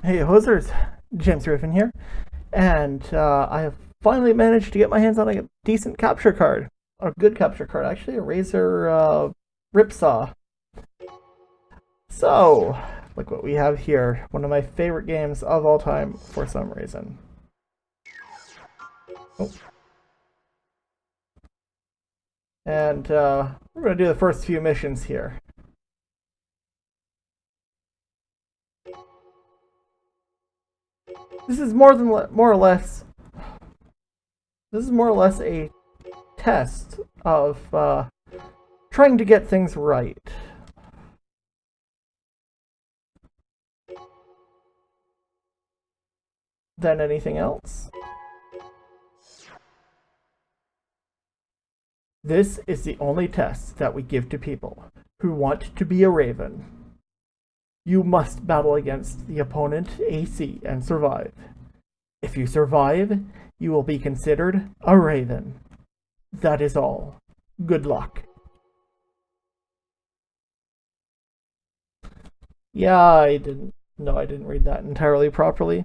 Hey hosers, James Griffin here, and I have finally managed to get my hands on a decent capture card, a good capture card actually, a Razer Ripsaw. So, look what we have here, one of my favorite games of all time for some reason. Oh. And we're going to do the first few missions here. This is more or less a test of trying to get things right. Than anything else. This is the only test that we give to people who want to be a raven. You must battle against the opponent AC and survive. If you survive, you will be considered a raven. That is all. Good luck. Yeah, I didn't read that entirely properly.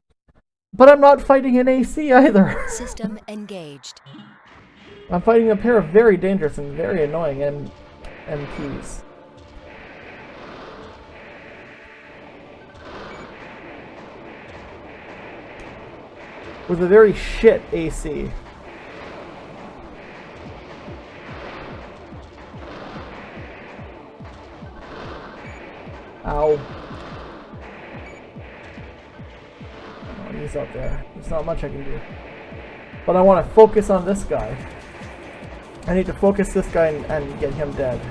But I'm not fighting an AC either. System engaged. I'm fighting a pair of very dangerous and very annoying MPs. With a very shit AC. Ow. Oh, he's up there. There's not much I can do. But I want to focus on this guy. I need to focus this guy and get him dead.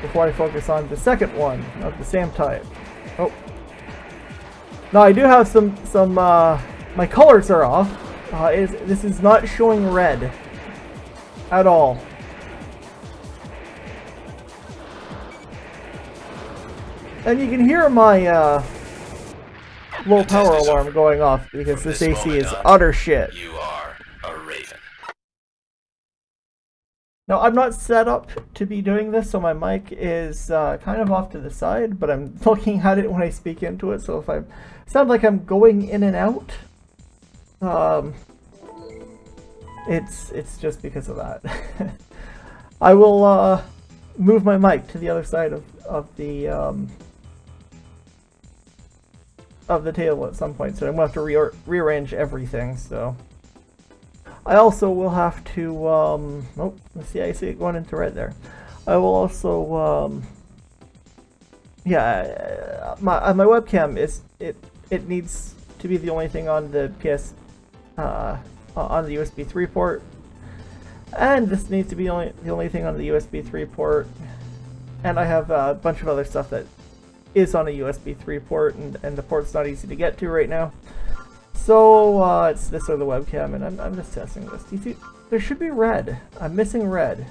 Before I focus on the second one of the same type. Oh. Now I do have some my colors are off. This is not showing red at all. And you can hear my low power alarm going off because this AC is utter shit. You are a raven. Now I'm not set up to be doing this, so my mic is kind of off to the side, but I'm looking at it when I speak into it, so if I sound like I'm going in and out, it's just because of that. I will move my mic to the other side of the table at some point, so I'm going to have to rearrange everything, so. I also will have to, oh, let's see, I see it going into red there. I will also, yeah, my webcam it needs to be the only thing on the on the USB 3 port, and this needs to be the only thing on the USB 3 port, and I have a bunch of other stuff that is on a USB 3 port, and the port's not easy to get to right now. So it's this or the webcam, and I'm just testing this. Do you see? There should be red. I'm missing red.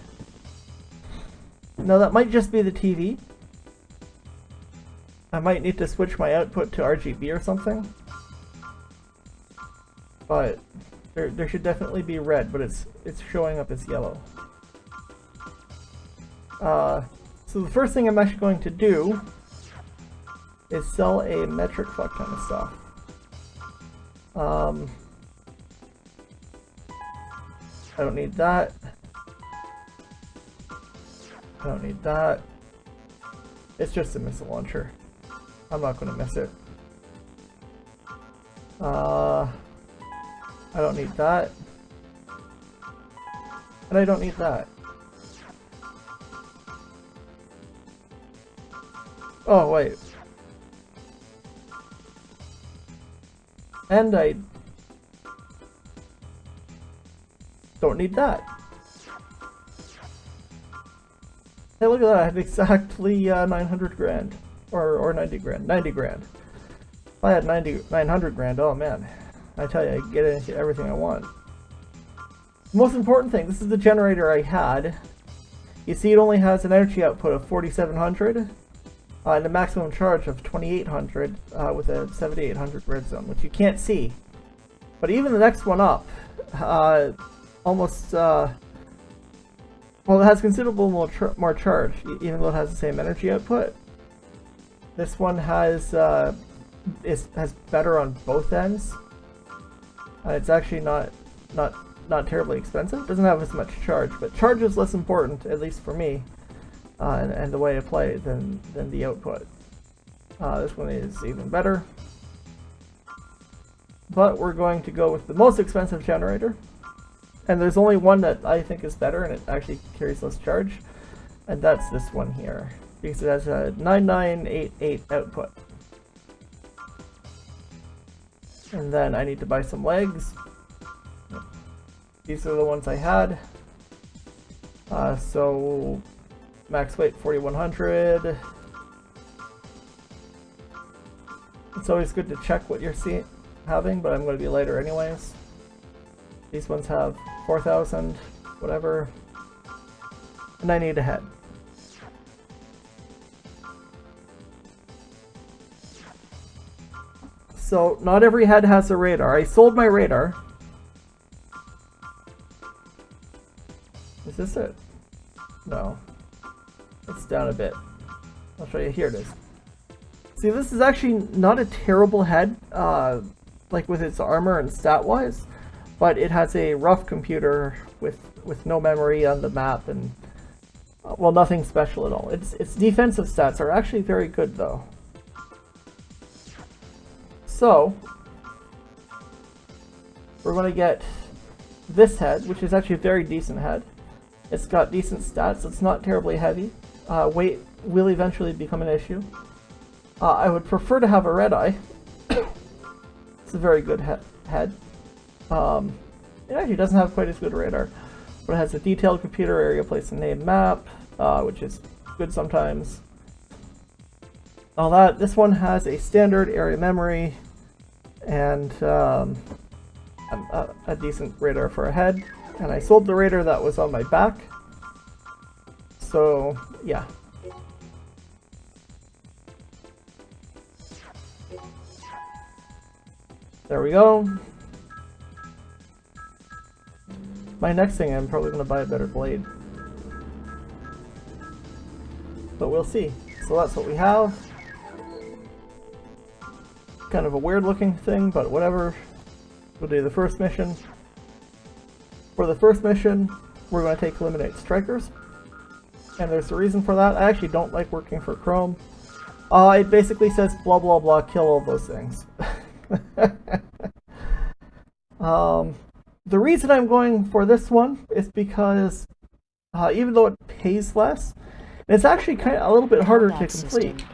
No, that might just be the TV. I might need to switch my output to RGB or something. But there should definitely be red, but it's showing up as yellow. So the first thing I'm actually going to do is sell a metric fuck ton of stuff. I don't need that. I don't need that. It's just a missile launcher. I'm not going to miss it. I don't need that. And I don't need that. Oh, wait. And I don't need that. Hey, look at that, I have exactly 900 grand. Or 90 grand. 90 grand. If I had 900 grand, oh man. I tell you, I can get into everything I want. The most important thing, this is the generator I had. You see it only has an energy output of 4700. And a maximum charge of 2800 with a 7800 red zone, which you can't see. But even the next one up, almost, well, it has considerable more charge, even though it has the same energy output. This one has has better on both ends. It's actually not terribly expensive. It doesn't have as much charge, but charge is less important, at least for me, and the way I play than the output. This one is even better. But we're going to go with the most expensive generator. And there's only one that I think is better, and it actually carries less charge. And that's this one here, because it has a 9988 output. And then I need to buy some legs. These are the ones I had. So max weight 4100. It's always good to check what you're having, but I'm going to be lighter anyways. These ones have 4000, whatever. And I need a head. So not every head has a radar. I sold my radar. Is this it? No. It's down a bit. I'll show you. Here it is. See, this is actually not a terrible head, like with its armor and stat-wise, but it has a rough computer with no memory on the map and, well, nothing special at all. Its defensive stats are actually very good, though. So, we're going to get this head, which is actually a very decent head. It's got decent stats. It's not terribly heavy. Weight will eventually become an issue. I would prefer to have a red eye. It's a very good head. It actually doesn't have quite as good radar, but it has a detailed computer, area, place, and name map, which is good sometimes. All that. This one has a standard area memory and a decent radar for a head. And I sold the radar that was on my back. So, yeah. There we go. My next thing, I'm probably going to buy a better blade. But we'll see. So that's what we have. Kind of a weird looking thing, but whatever. We'll do the first mission. For the first mission, we're going to take Eliminate Strikers. And there's a reason for that. I actually don't like working for Chrome. It basically says blah blah blah, kill all those things. The reason I'm going for this one is because even though it pays less, it's actually kind of a little bit harder to complete.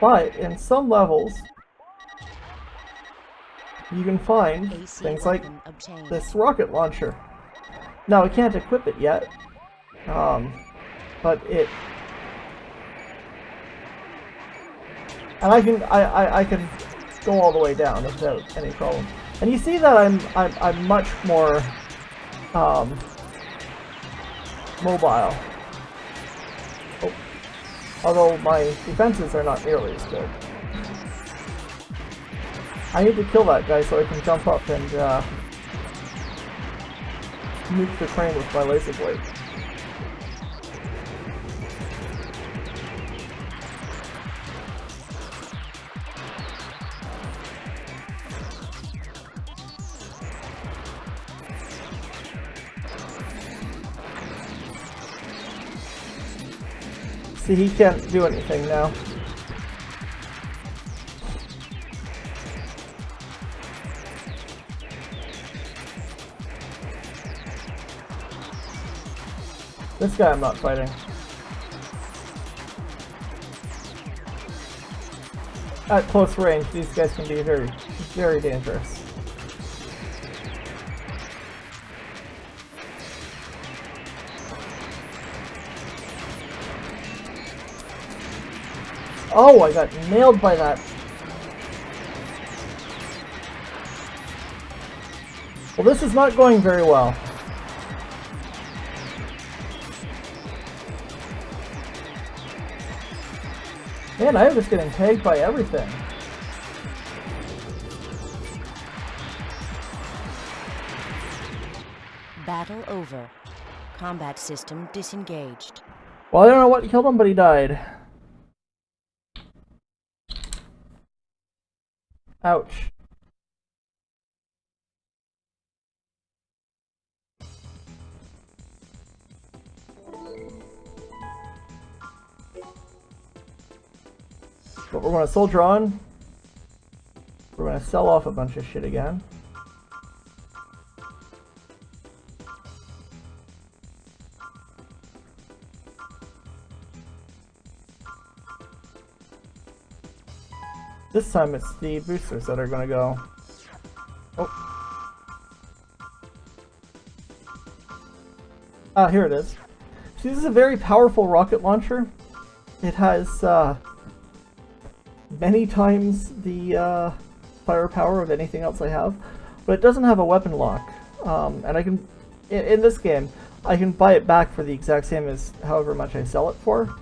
But in some levels, you can find things like this rocket launcher. Now I can't equip it yet, but it, and I can go all the way down without any problem. And you see that I'm much more mobile. Oh. Although my defenses are not nearly as good. I need to kill that guy so I can jump up and nuke the train with my laser blade. See, he can't do anything now. This guy I'm not fighting. At close range, these guys can be very, very dangerous. Oh, I got nailed by that. Well, this is not going very well. Man, I'm just getting tagged by everything. Battle over. Combat system disengaged. Well, I don't know what killed him, but he died. Ouch. But we're going to soldier on. We're going to sell off a bunch of shit again. This time it's the boosters that are going to go. Oh. Ah, here it is. See, this is a very powerful rocket launcher. It has many times the firepower of anything else I have, but it doesn't have a weapon lock. And I can, in this game, I can buy it back for the exact same as however much I sell it for.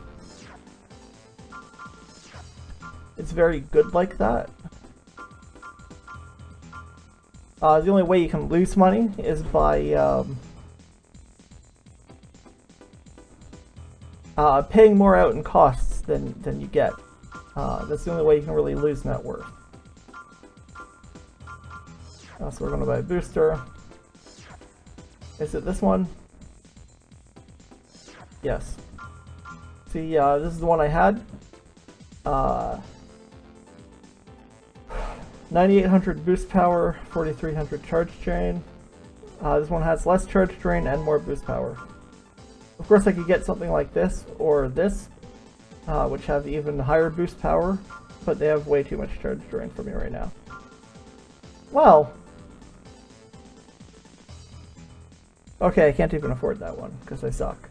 It's very good like that. The only way you can lose money is by paying more out in costs than you get. That's the only way you can really lose net worth. So we're going to buy a booster. Is it this one? Yes. See, this is the one I had. 9800 boost power, 4300 charge drain. This one has less charge drain and more boost power. Of course I could get something like this or this, which have even higher boost power, but they have way too much charge drain for me right now. Well, okay, I can't even afford that one because I suck.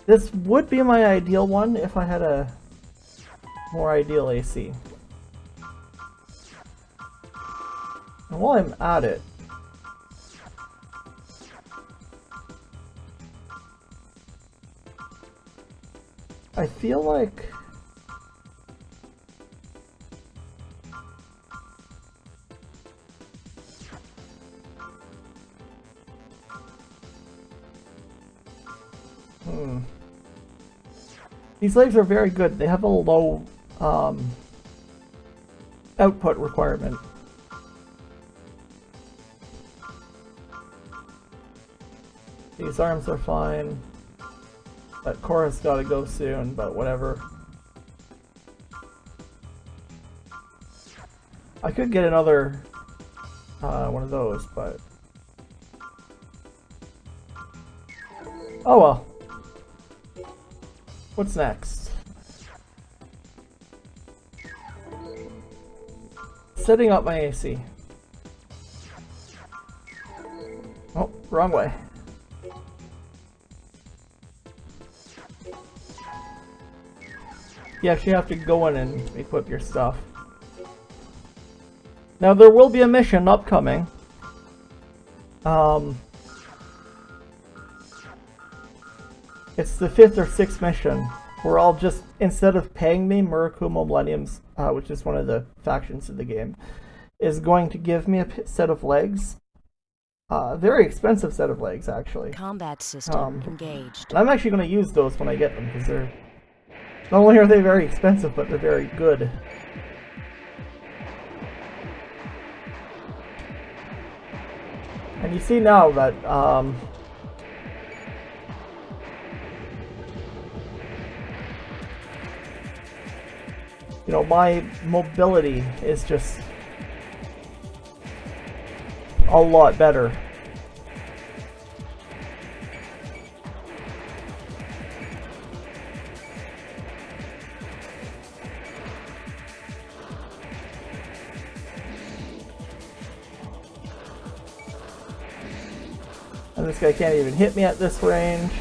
This would be my ideal one if I had a more ideal AC. And while I'm at it, I feel like these legs are very good. They have a low output requirement. These arms are fine. That chorus gotta go soon, but whatever. I could get another one of those, but oh well. What's next? Setting up my AC. Oh, wrong way. You actually have to go in and equip your stuff. Now there will be a mission upcoming. It's the 5th or 6th mission, where I'll just, instead of paying me, Murakumo Millenniums, which is one of the factions of the game, is going to give me a set of legs. A very expensive set of legs, actually. Combat system engaged. And I'm actually going to use those when I get them, because they're... Not only are they very expensive, but they're very good. And you see now that, you know, my mobility is just a lot better. And this guy can't even hit me at this range.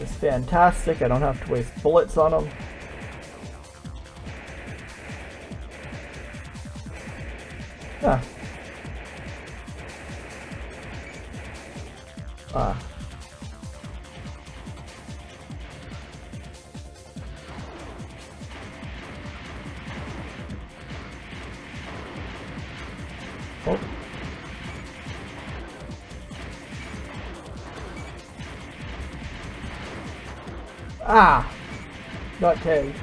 It's fantastic. I don't have to waste bullets on him. Ah. Ah. Oh. Ah! Got tagged.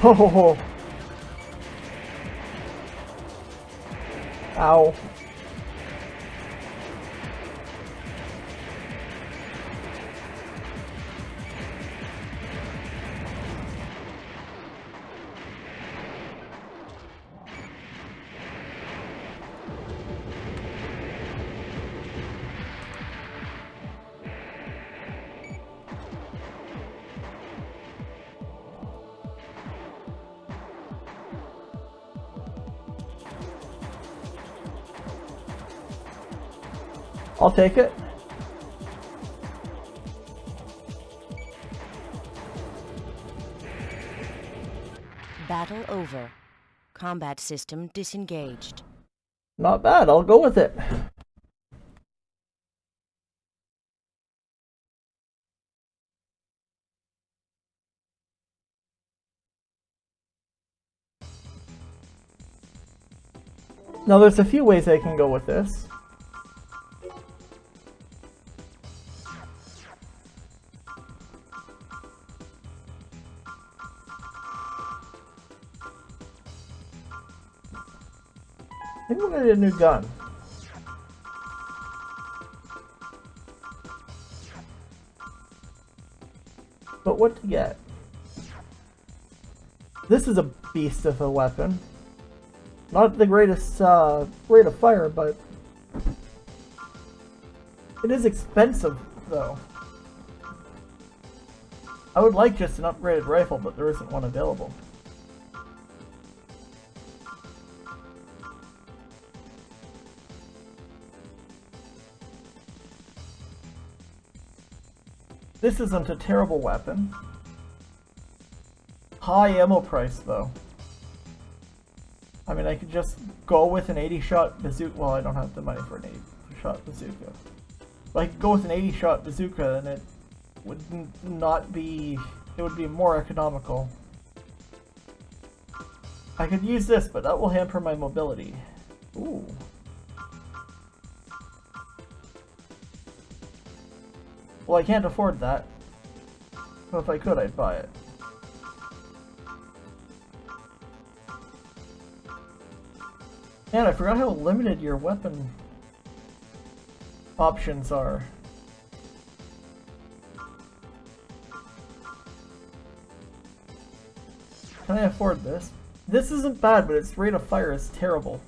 Ho ho ho. Ow. I'll take it. Battle over. Combat system disengaged. Not bad, I'll go with it. Now there's a few ways I can go with this. I think we're gonna get a new gun. But what to get? This is a beast of a weapon. Not the greatest rate of fire, but it is expensive, though. I would like just an upgraded rifle, but there isn't one available. This isn't a terrible weapon. High ammo price, though. I mean, I could just go with an 80-shot bazooka. Well, I don't have the money for an 80-shot bazooka. But I could go with an 80-shot bazooka, and it would not be... It would be more economical. I could use this, but that will hamper my mobility. Ooh. Well, I can't afford that. But if I could, I'd buy it. Man, I forgot how limited your weapon options are. Can I afford this? This isn't bad, but its rate of fire is terrible.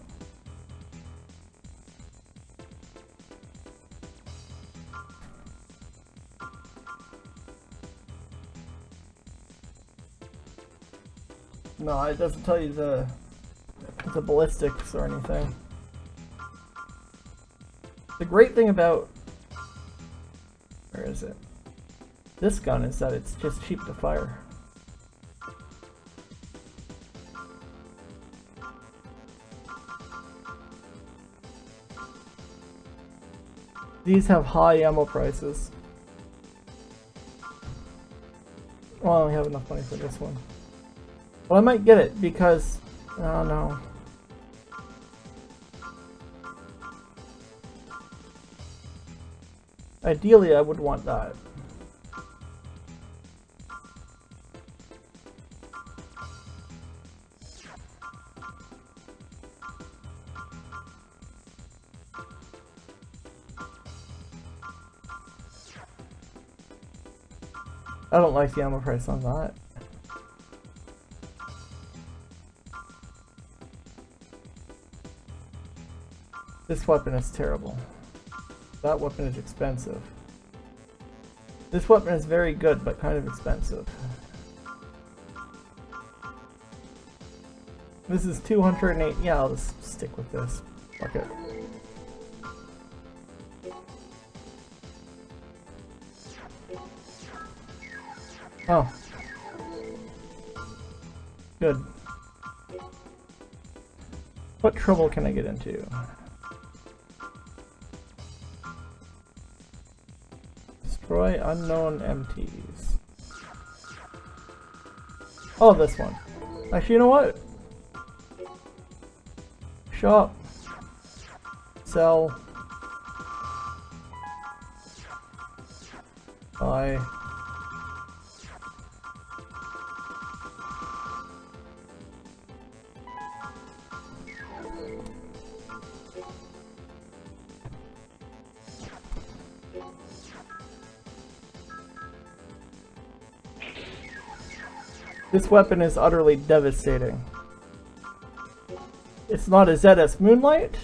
No, it doesn't tell you the ballistics or anything. The great thing about... Where is it? This gun is that it's just cheap to fire. These have high ammo prices. Well, I don't have enough money for this one. Well, I might get it because... Oh no. Ideally, I would want that. I don't like the ammo price on that. This weapon is terrible. That weapon is expensive. This weapon is very good, but kind of expensive. This is 208. Yeah, I'll just stick with this. Fuck it. Oh. Good. What trouble can I get into? Destroy unknown MTs. Oh, this one. Actually, you know what? Shop. Sell. Buy. This weapon is utterly devastating. It's not a ZS Moonlight.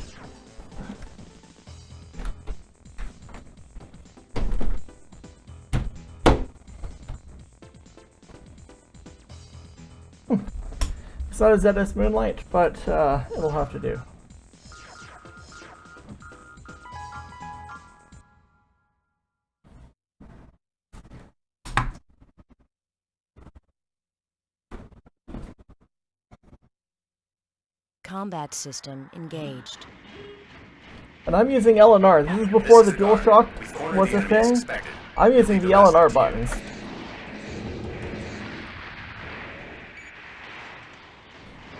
It's not a ZS Moonlight, but it'll have to do. Combat system engaged. And I'm using LNR. This is before the DualShock was a thing. I'm using the LNR buttons.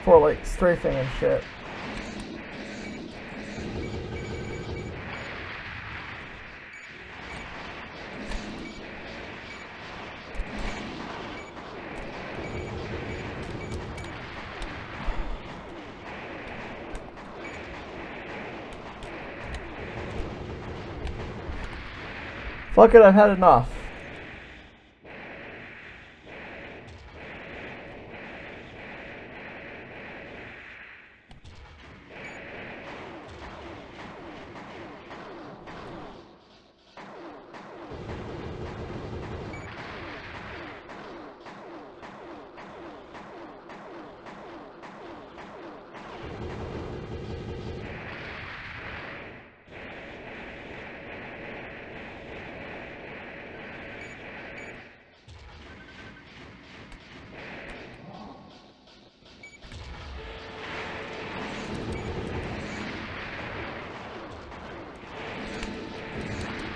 For like strafing and shit. Fuck it, I've had enough.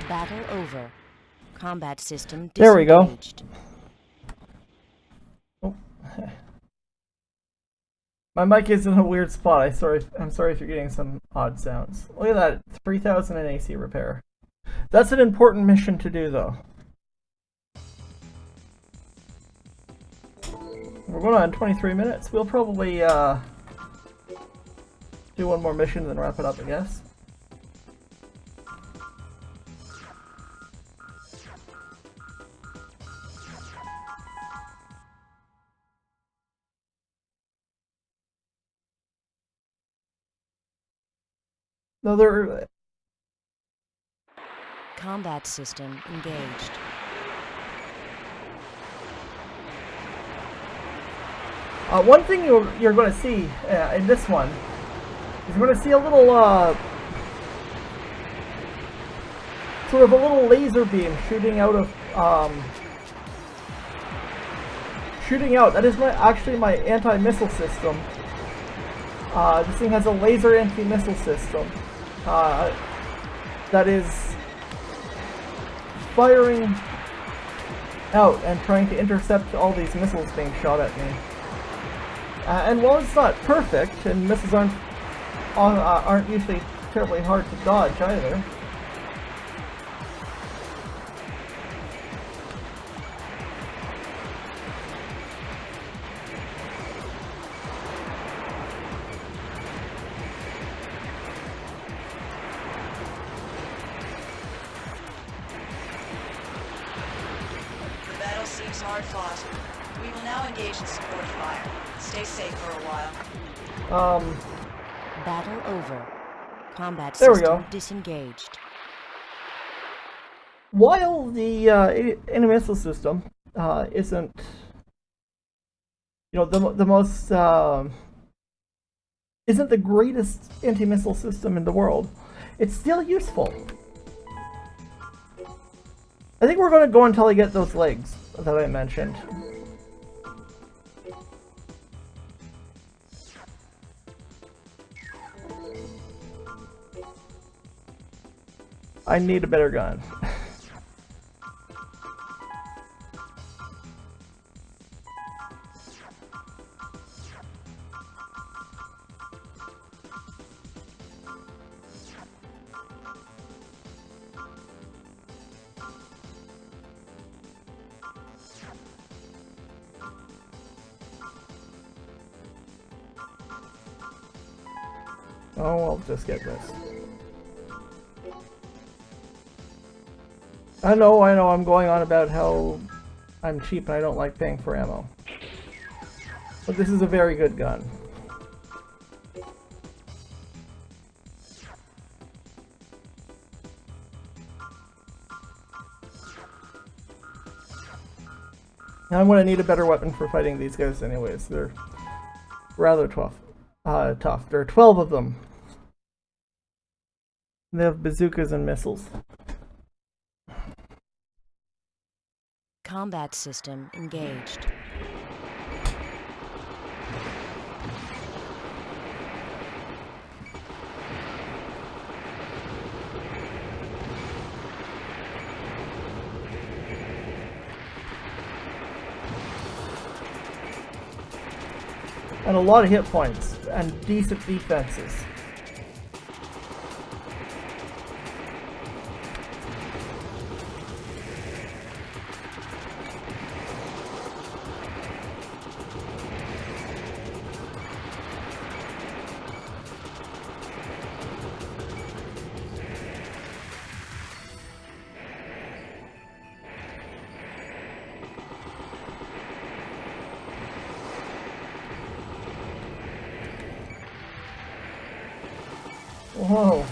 Battle over. Combat system disengaged. There we go. Oh. My mic is in a weird spot. I'm sorry if you're getting some odd sounds. Look at that, 3,000 in AC repair. That's an important mission to do, though. We're going on 23 minutes. We'll probably do one more mission and then wrap it up, I guess. No, there. Combat system engaged. One thing you're going to see in this one is you're going to see a little, sort of a little laser beam shooting out of, That is actually my anti-missile system. This thing has a laser anti-missile system that is firing out and trying to intercept all these missiles being shot at me. And while it's not perfect, and missiles aren't usually terribly hard to dodge either, seems hard fought. We will now engage in support fire. Stay safe for a while. Battle over. Combat There we system go. disengaged. While the anti-missile system isn't, the most isn't the greatest anti-missile system in the world, it's still useful. I think we're going to go until I get those legs that I mentioned. I need a better gun. Oh, I'll just get this. I know, I'm going on about how I'm cheap and I don't like paying for ammo. But this is a very good gun. Now I'm going to need a better weapon for fighting these guys anyways. They're rather tough. There are 12 of them. They have bazookas and missiles. Combat system engaged. And a lot of hit points and decent defenses. Whoa.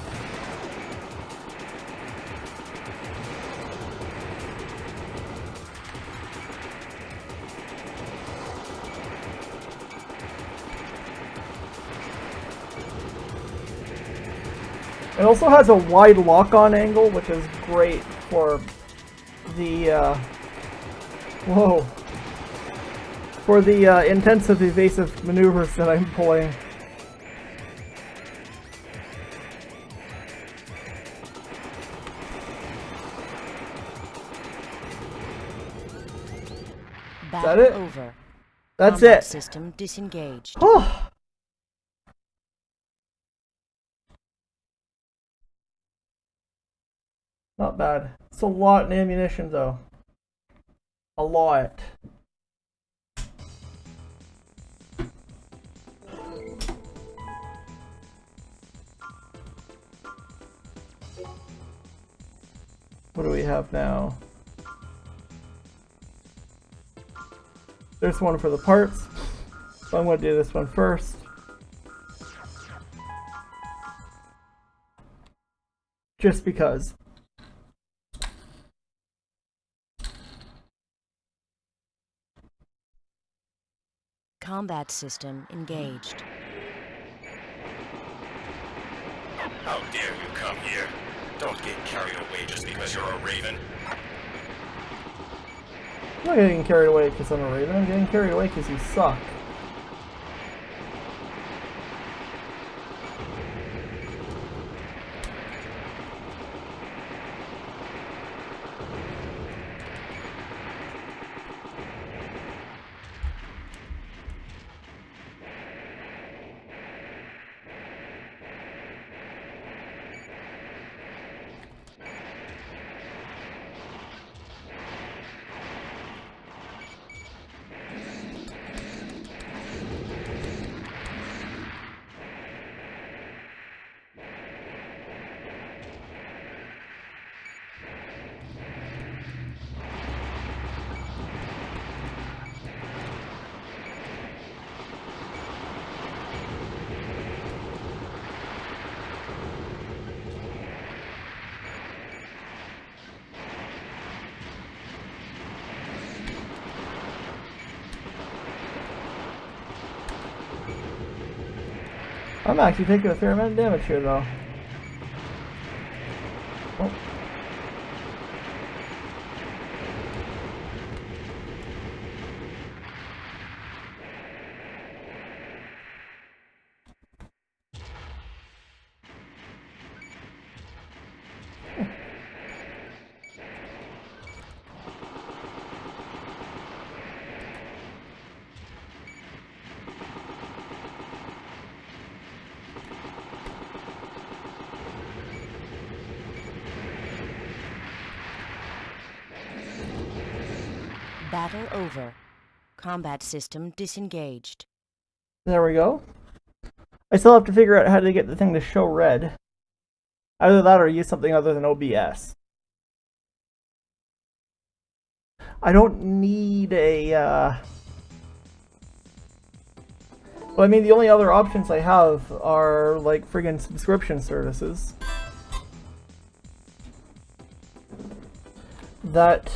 It also has a wide lock-on angle, which is great for the, intensive evasive maneuvers that I'm pulling. Is that it? Over. That's Combat it. System disengaged. Oh. Not bad. It's a lot in ammunition though. A lot. What do we have now? There's one for the parts, so I'm going to do this one first. Just because. Combat system engaged. How dare you come here? Don't get carried away just because you're a raven. I'm not getting carried away because I'm a raven, I'm getting carried away because you suck. I'm actually taking a fair amount of damage here, though. Oh. Battle over. Combat system disengaged. There we go. I still have to figure out how to get the thing to show red. Either that or use something other than OBS. I don't need a, Well, I mean, the only other options I have are, like, friggin' subscription services. That,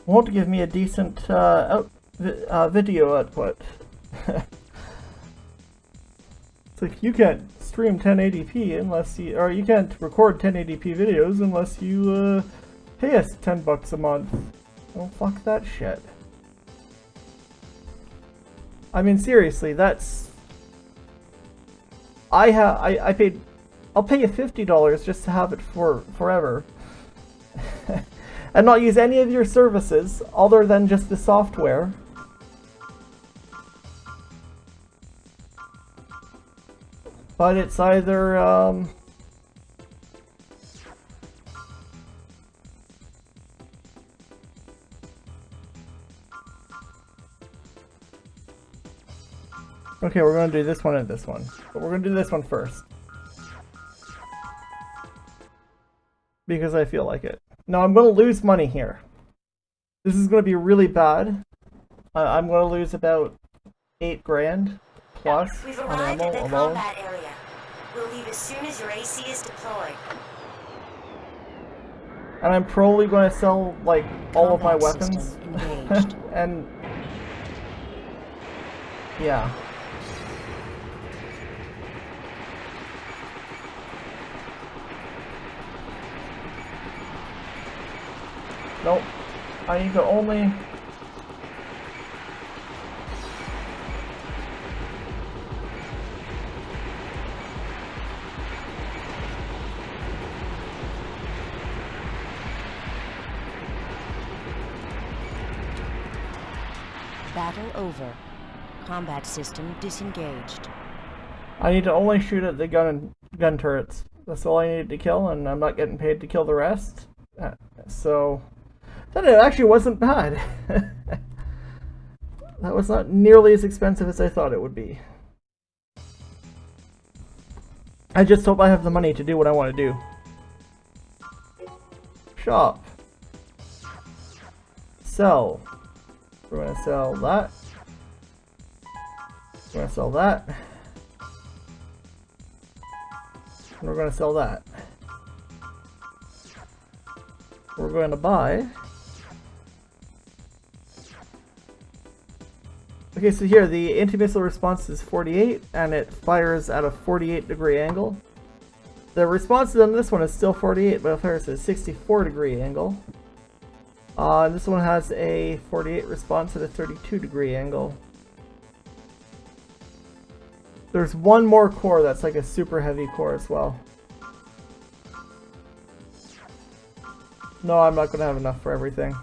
won't give me a decent video output. It's like, you can't stream 1080p unless you, or you can't record 1080p videos unless you pay us $10 a month. Well, fuck that shit. I mean, seriously, that's... I paid... I'll pay you $50 just to have it for forever. And not use any of your services other than just the software. But it's either, okay, we're going to do this one and this one. But we're going to do this one first. Because I feel like it. Now, I'm going to lose money here. This is going to be really bad. I'm going to lose about 8 grand plus We've on arrived ammo at the alone. combat area. We'll leave as soon as your AC is deployed. And I'm probably going to sell, like, all of my Combat weapons. system engaged. And... yeah. Nope. I need to only... Battle over. Combat system disengaged. I need to only shoot at the gun turrets. That's all I needed to kill, and I'm not getting paid to kill the rest. So... that it actually wasn't bad. That was not nearly as expensive as I thought it would be. I just hope I have the money to do what I want to do. Shop. Sell. We're going to sell that. We're going to sell that. And we're going to sell that. We're going to buy... okay, so here, the anti-missile response is 48, and it fires at a 48-degree angle. The response on this one is still 48, but it fires at a 64-degree angle. This one has a 48 response at a 32-degree angle. There's one more core that's like a super heavy core as well. No, I'm not going to have enough for everything.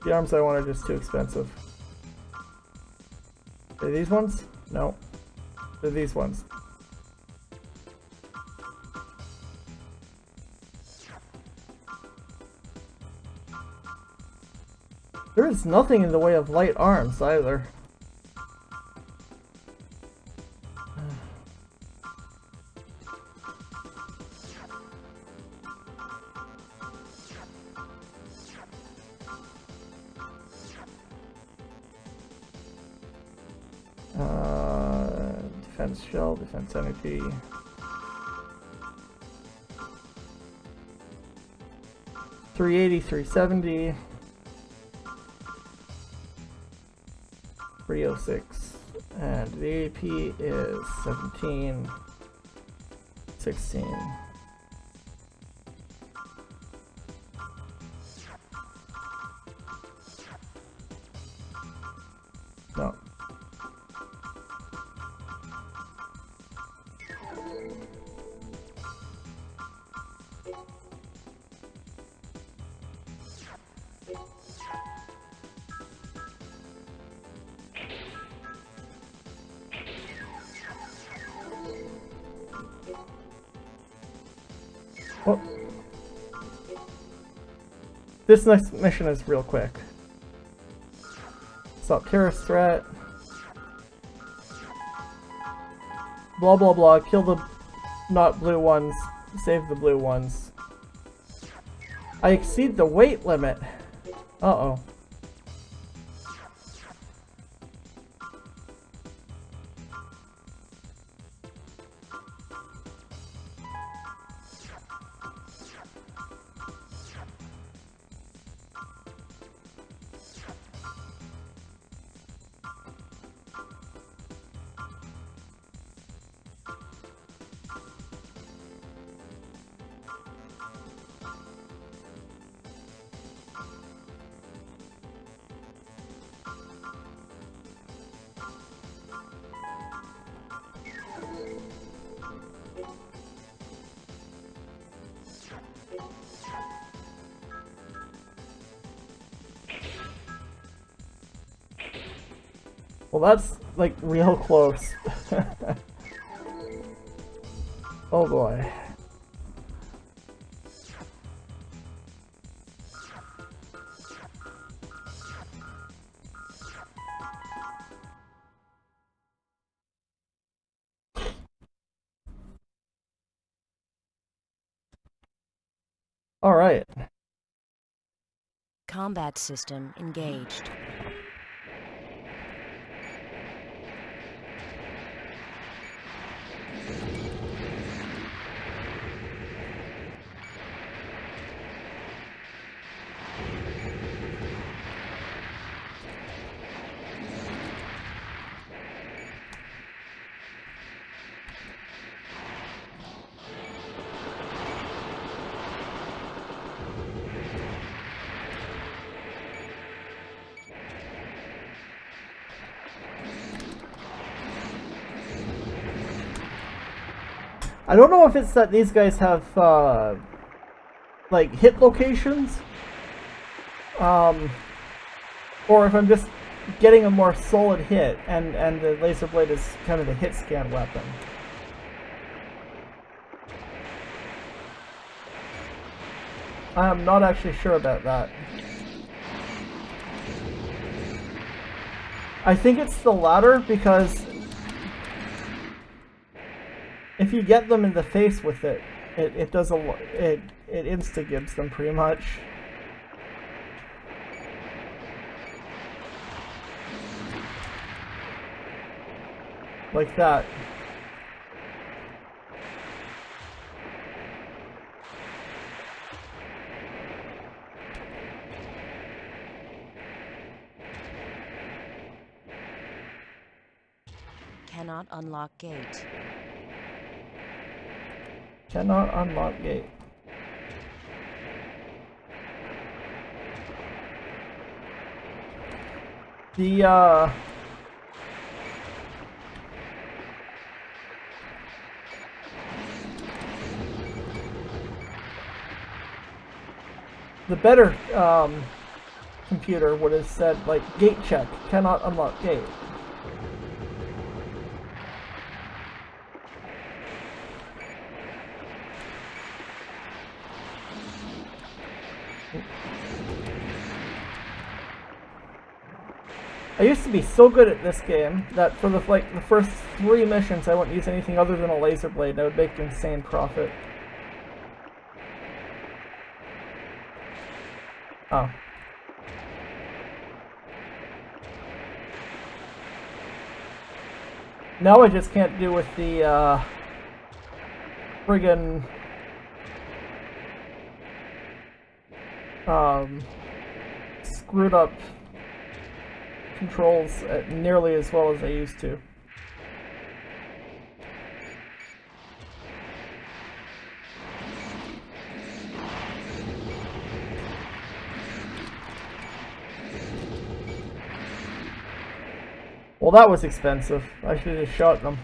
The arms I want are just too expensive. Are these ones? No. They're these ones. There is nothing in the way of light arms either. Defense shell, defense energy. 380, 370, 306, and the AP is 17, 16. No. Well, this next mission is real quick. Stop terrorist threat. Blah blah blah. Kill the not blue ones. Save the blue ones. I exceed the weight limit. Uh-oh. Well, that's like real close. Oh boy. All right. Combat system engaged. I don't know if it's that these guys have like hit locations, or if I'm just getting a more solid hit, and the laser blade is kind of the hit scan weapon. I'm not actually sure about that. I think it's the latter, because if you get them in the face with it, it does it insta-gives them pretty much. Like that. Cannot unlock gate. Cannot unlock gate. The better computer would have said, like, gate check, cannot unlock gate. I used to be so good at this game that for the first 3 missions I wouldn't use anything other than a laser blade and I would make insane profit. Oh. Now I just can't do with the friggin' screwed up controls nearly as well as I used to. Well, that was expensive. I should have just shot them.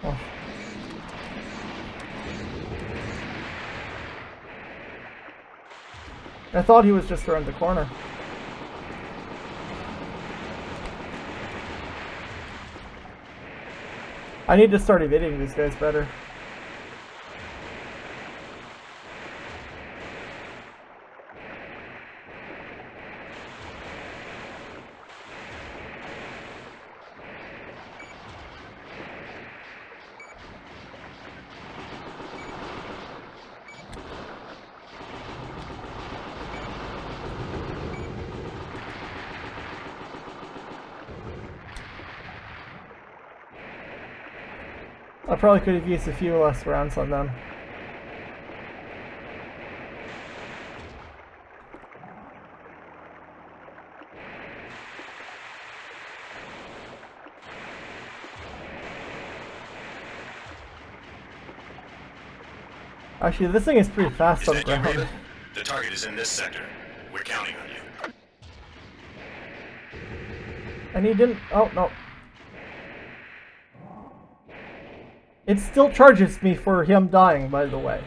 Oh. I thought he was just around the corner. I need to start evading these guys better. I probably could have used a few less rounds on them. Actually, this thing is pretty fast on the ground. Raven? The target is in this sector. We're counting on you. And he didn't... Oh, no. It still charges me for him dying, by the way.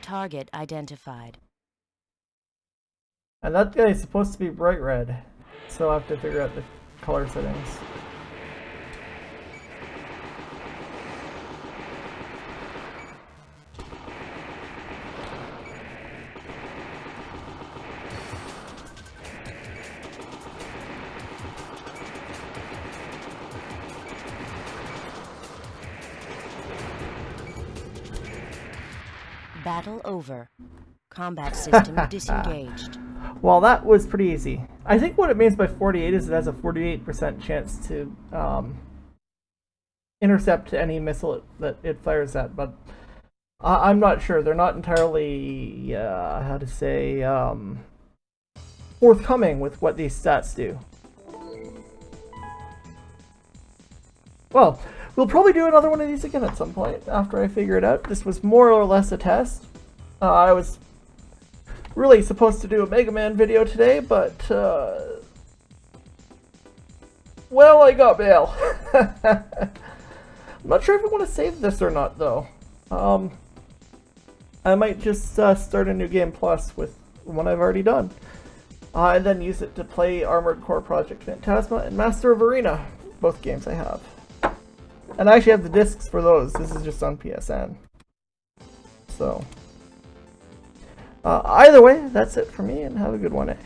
Target identified. And that guy is supposed to be bright red. So I have to figure out the color settings. Battle over. Combat system disengaged. Well, that was pretty easy. I think what it means by 48 is it has a 48% chance to intercept any missile that it fires at, but I'm not sure. They're not entirely, how to say, forthcoming with what these stats do. Well, we'll probably do another one of these again at some point after I figure it out. This was more or less a test. I was really supposed to do a Mega Man video today, but, well, I got bail. I'm not sure if I want to save this or not, though. I might just start a new game plus with one I've already done. And then use it to play Armored Core Project Phantasma and Master of Arena, both games I have. And I actually have the discs for those. This is just on PSN. So, either way, that's it for me, and have a good one, eh?